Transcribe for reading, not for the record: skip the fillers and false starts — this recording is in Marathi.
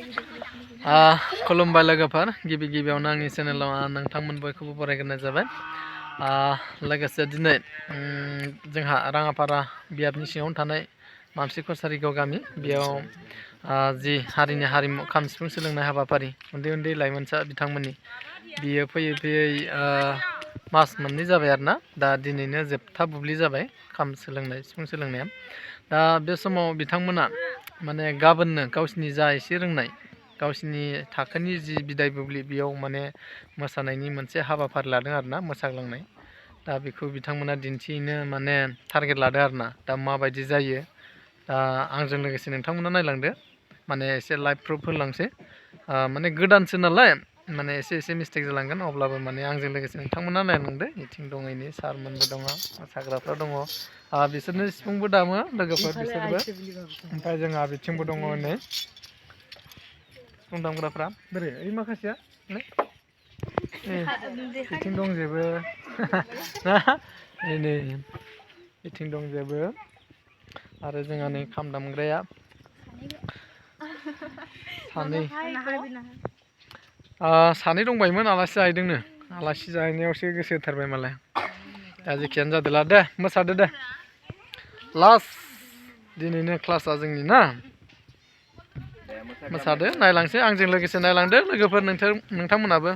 खुलुमबाय लोगोफोर गिबि गिबियावनो आंनि चेनेलाव नोंथांमोन बयखौबो बरायग्रोनाय जाबाय। लोगोसे दिनै जोंहा राङापारा बियाबनि सिङावनो थानाय मामसि कसारिगाव गामि बेयाव जि हारिनि हारिमु खाम सिफुं सोलोंनाय हाबाफारि उन्दै उन्दै लाइमोनसा बिथांमोननि बियो फैयै फैयै मास मोननै जाबाय आरोना दा दिनैनो जोबथा बुब्लि जाबाय खाम सोलोंनाय सिफुं सोलोंनाया। दा बे समाव बिथांमोना माने गाबोननो गावसिनि जा एसे रोंनाय गावसिनि थाखोनि जि बिदाय बुब्लि बेयाव माने मोसानायनि मोनसे हाबाफारि लादों आरोना मोसाग्लांनाय। दा बेखौ बिथांमोना दिन्थिनो माने टारगेट लादों आरोना दा माबायदि जायो दा आंजों लोगोसे नोंथांमोना नायलांदो माने एसे लाइभ प्रुफ होलांसै माने गोदानसो नालाय माने एसे मिस्टेक जालांगोन अब्लाबो माने आंजों लोगोसे नोंथांमोना नायलांदो इथिं दङ इनि सारमोनबो दङ मोसाग्राफ्रा दङ बिसोरनो सिफुंबो दामो लोगोफोर बिसोरबो ओमफ्राय जोंहा बिथिंबो दङ नै सिफुं दामग्राफ्रा बोरै ओइ माखासेया बिथिं दंजोबो नै बिथिं दंजोबो आरो जोंहा नै खाम दामग्राया सानै दंबायमोन आलासि जाहैदोंनो आलासि जाहैनायावसो गोसो होथारबाय मालाय। दा जेखियानो जादोला दे मोसादो दे लास्ट दिनैनो क्लासा जोंनि ना मोसादो नायलांसै आंजों लोगोसे नायलांदो लोगोफोर नोंथांमोनाबो।